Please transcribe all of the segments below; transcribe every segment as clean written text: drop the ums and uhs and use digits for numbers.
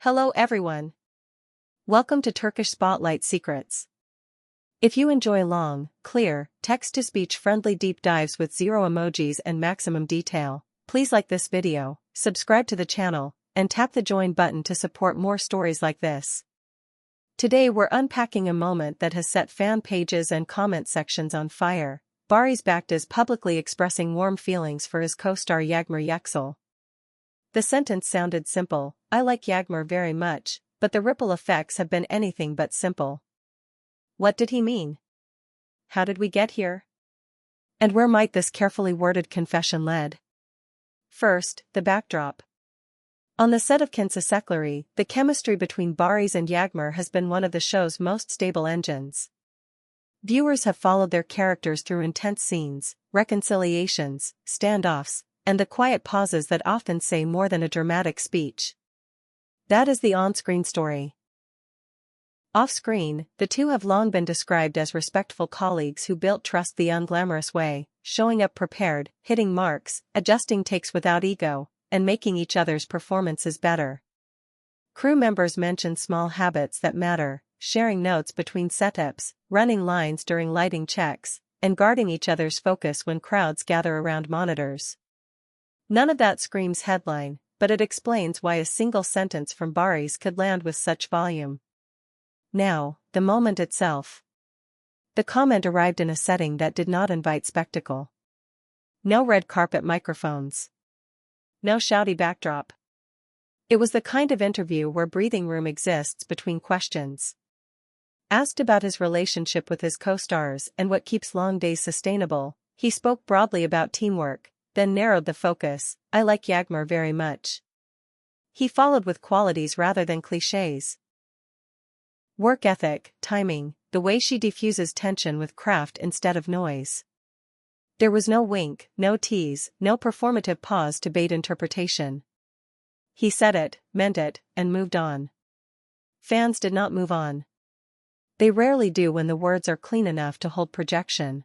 Hello everyone. Welcome to Turkish Spotlight Secrets. If you enjoy long, clear, text-to-speech friendly deep dives with zero emojis and maximum detail, please like this video, subscribe to the channel, and tap the join button to support more stories like this. Today we're unpacking a moment that has set fan pages and comment sections on fire. Barış Baktaş publicly expressing warm feelings for his co-star Yağmur Yüksel. The sentence sounded simple, "I like Yağmur very much," but the ripple effects have been anything but simple. What did he mean? How did we get here? And where might this carefully worded confession lead? First, the backdrop. On the set of Kensesekleri, the chemistry between Barış and Yağmur has been one of the show's most stable engines. Viewers have followed their characters through intense scenes, reconciliations, standoffs, and the quiet pauses that often say more than a dramatic speech. That is the on-screen story. Off-screen, the two have long been described as respectful colleagues who built trust the unglamorous way, showing up prepared, hitting marks, adjusting takes without ego, and making each other's performances better. Crew members mention small habits that matter, sharing notes between setups, running lines during lighting checks, and guarding each other's focus when crowds gather around monitors. None of that screams headline, but it explains why a single sentence from Barış could land with such volume. Now, the moment itself. The comment arrived in a setting that did not invite spectacle. No red carpet microphones. No shouty backdrop. It was the kind of interview where breathing room exists between questions. Asked about his relationship with his co-stars and what keeps long days sustainable, he spoke broadly about teamwork, then narrowed the focus, "I like Yağmur very much." He followed with qualities rather than clichés. Work ethic, timing, the way she diffuses tension with craft instead of noise. There was no wink, no tease, no performative pause to bait interpretation. He said it, meant it, and moved on. Fans did not move on. They rarely do when the words are clean enough to hold projection.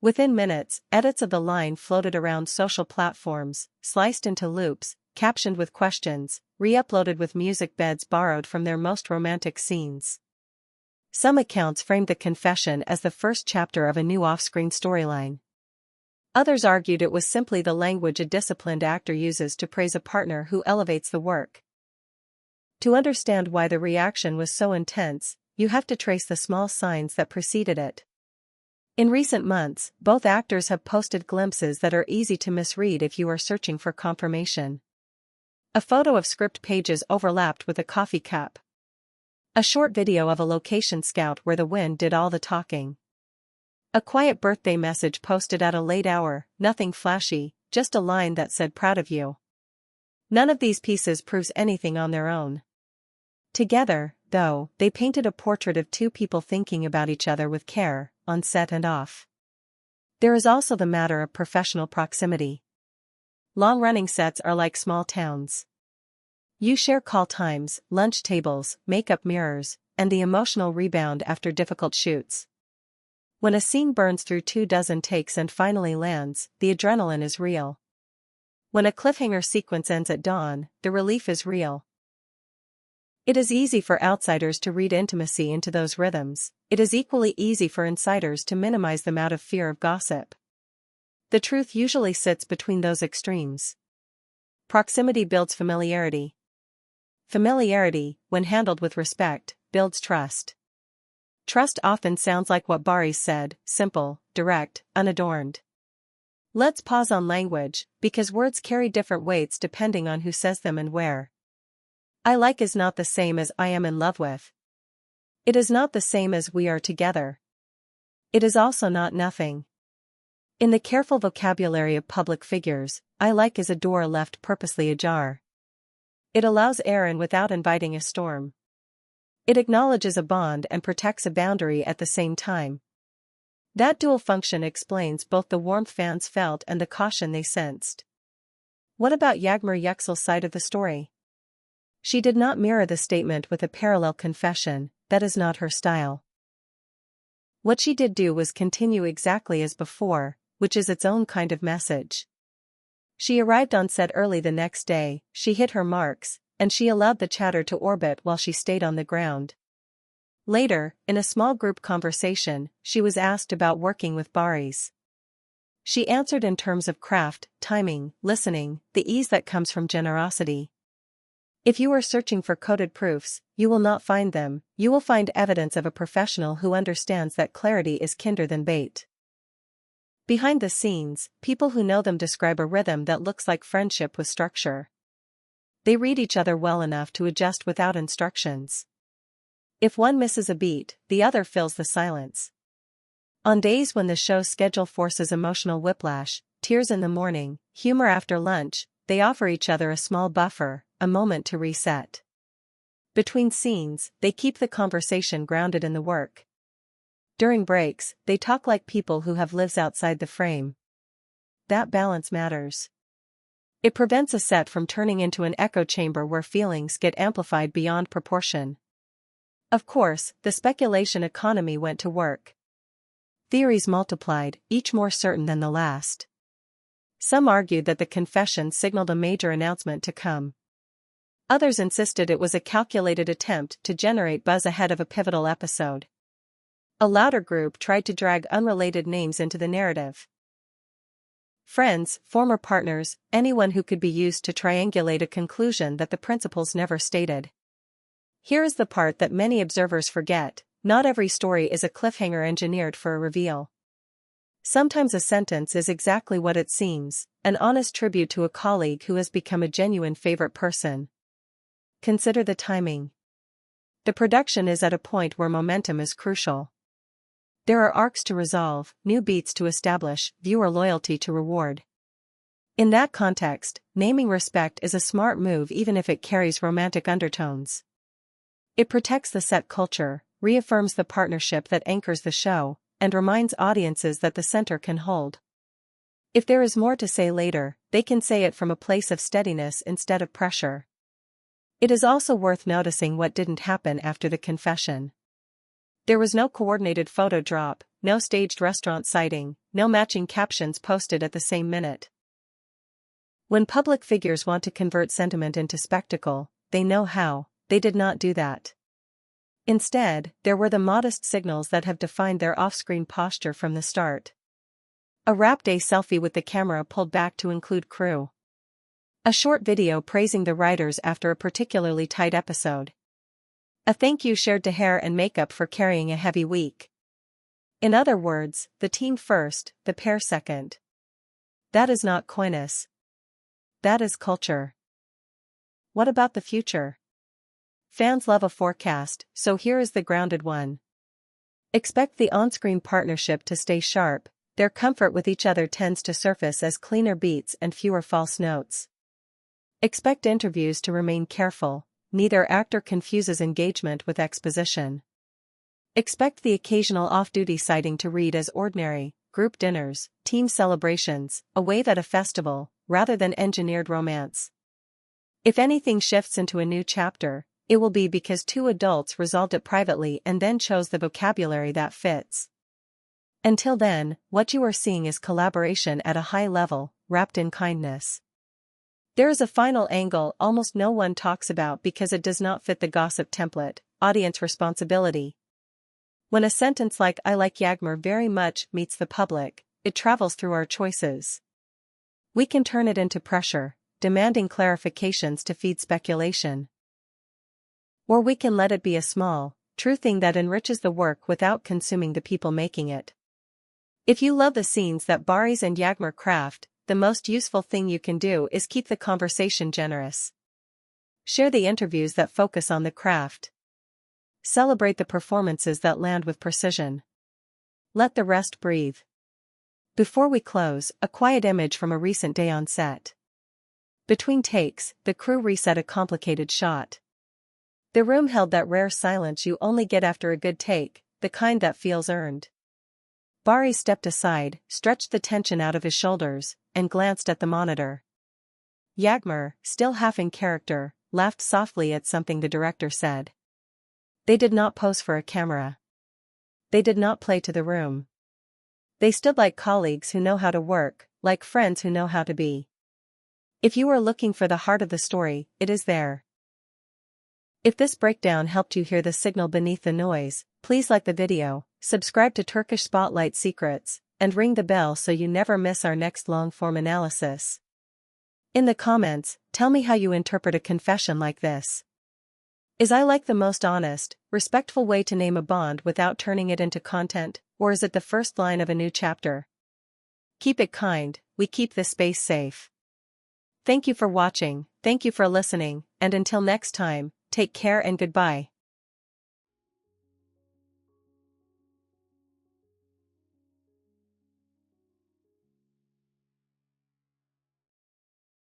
Within minutes, edits of the line floated around social platforms, sliced into loops, captioned with questions, re-uploaded with music beds borrowed from their most romantic scenes. Some accounts framed the confession as the first chapter of a new off-screen storyline. Others argued it was simply the language a disciplined actor uses to praise a partner who elevates the work. To understand why the reaction was so intense, you have to trace the small signs that preceded it. In recent months, both actors have posted glimpses that are easy to misread if you are searching for confirmation. A photo of script pages overlapped with a coffee cup. A short video of a location scout where the wind did all the talking. A quiet birthday message posted at a late hour, nothing flashy, just a line that said "proud of you." None of these pieces proves anything on their own. Together, though, they painted a portrait of two people thinking about each other with care, on set and off. There is also the matter of professional proximity. Long-running sets are like small towns. You share call times, lunch tables, makeup mirrors, and the emotional rebound after difficult shoots. When a scene burns through 24 takes and finally lands, the adrenaline is real. When a cliffhanger sequence ends at dawn, the relief is real. It is easy for outsiders to read intimacy into those rhythms. It is equally easy for insiders to minimize them out of fear of gossip. The truth usually sits between those extremes. Proximity builds familiarity. Familiarity, when handled with respect, builds trust. Trust often sounds like what Barış said, simple, direct, unadorned. Let's pause on language, because words carry different weights depending on who says them and where. I like is not the same as I am in love with. It is not the same as we are together. It is also not nothing. In the careful vocabulary of public figures, I like is a door left purposely ajar. It allows air in without inviting a storm. It acknowledges a bond and protects a boundary at the same time. That dual function explains both the warmth fans felt and the caution they sensed. What about Yağmur Yüksel's side of the story? She did not mirror the statement with a parallel confession, that is not her style. What she did do was continue exactly as before, which is its own kind of message. She arrived on set early the next day, she hit her marks, and she allowed the chatter to orbit while she stayed on the ground. Later, in a small group conversation, she was asked about working with Barış. She answered in terms of craft, timing, listening, the ease that comes from generosity. If you are searching for coded proofs, you will not find them. You will find evidence of a professional who understands that clarity is kinder than bait. Behind the scenes, people who know them describe a rhythm that looks like friendship with structure. They read each other well enough to adjust without instructions. If one misses a beat, the other fills the silence. On days when the show's schedule forces emotional whiplash, tears in the morning, humor after lunch, they offer each other a small buffer, a moment to reset. Between scenes, they keep the conversation grounded in the work. During breaks, they talk like people who have lives outside the frame. That balance matters. It prevents a set from turning into an echo chamber where feelings get amplified beyond proportion. Of course, the speculation economy went to work. Theories multiplied, each more certain than the last. Some argued that the confession signaled a major announcement to come. Others insisted it was a calculated attempt to generate buzz ahead of a pivotal episode. A louder group tried to drag unrelated names into the narrative. Friends, former partners, anyone who could be used to triangulate a conclusion that the principals never stated. Here is the part that many observers forget: not every story is a cliffhanger engineered for a reveal. Sometimes a sentence is exactly what it seems, an honest tribute to a colleague who has become a genuine favorite person. Consider the timing. The production is at a point where momentum is crucial. There are arcs to resolve, new beats to establish, viewer loyalty to reward. In that context, naming respect is a smart move even if it carries romantic undertones. It protects the set culture, reaffirms the partnership that anchors the show, and reminds audiences that the center can hold. If there is more to say later, they can say it from a place of steadiness instead of pressure. It is also worth noticing what didn't happen after the confession. There was no coordinated photo drop, no staged restaurant sighting, no matching captions posted at the same minute. When public figures want to convert sentiment into spectacle, they know how. They did not do that. Instead, there were the modest signals that have defined their off-screen posture from the start. A wrap day selfie with the camera pulled back to include crew. A short video praising the writers after a particularly tight episode. A thank you shared to hair and makeup for carrying a heavy week. In other words, the team first, the pair second. That is not coyness. That is culture. What about the future? Fans love a forecast, so here is the grounded one. Expect the on-screen partnership to stay sharp. Their comfort with each other tends to surface as cleaner beats and fewer false notes. Expect interviews to remain careful. Neither actor confuses engagement with exposition. Expect the occasional off-duty sighting to read as ordinary, group dinners, team celebrations, a wave at a festival, rather than engineered romance. If anything shifts into a new chapter, it will be because two adults resolved it privately and then chose the vocabulary that fits. Until then, what you are seeing is collaboration at a high level, wrapped in kindness. There is a final angle almost no one talks about because it does not fit the gossip template: audience responsibility. When a sentence like "I like Yağmur very much" meets the public, it travels through our choices. We can turn it into pressure, demanding clarifications to feed speculation. Or we can let it be a small, true thing that enriches the work without consuming the people making it. If you love the scenes that Barış and Yağmur craft, the most useful thing you can do is keep the conversation generous. Share the interviews that focus on the craft. Celebrate the performances that land with precision. Let the rest breathe. Before we close, a quiet image from a recent day on set. Between takes, the crew reset a complicated shot. The room held that rare silence you only get after a good take, the kind that feels earned. Barış stepped aside, stretched the tension out of his shoulders, and glanced at the monitor. Yağmur, still half in character, laughed softly at something the director said. They did not pose for a camera. They did not play to the room. They stood like colleagues who know how to work, like friends who know how to be. If you are looking for the heart of the story, it is there. If this breakdown helped you hear the signal beneath the noise, please like the video, subscribe to Turkish Spotlight Secrets, and ring the bell so you never miss our next long-form analysis. In the comments, tell me how you interpret a confession like this. Is I like the most honest, respectful way to name a bond without turning it into content, or is it the first line of a new chapter? Keep it kind, we keep this space safe. Thank you for watching, thank you for listening, and until next time, take care and goodbye.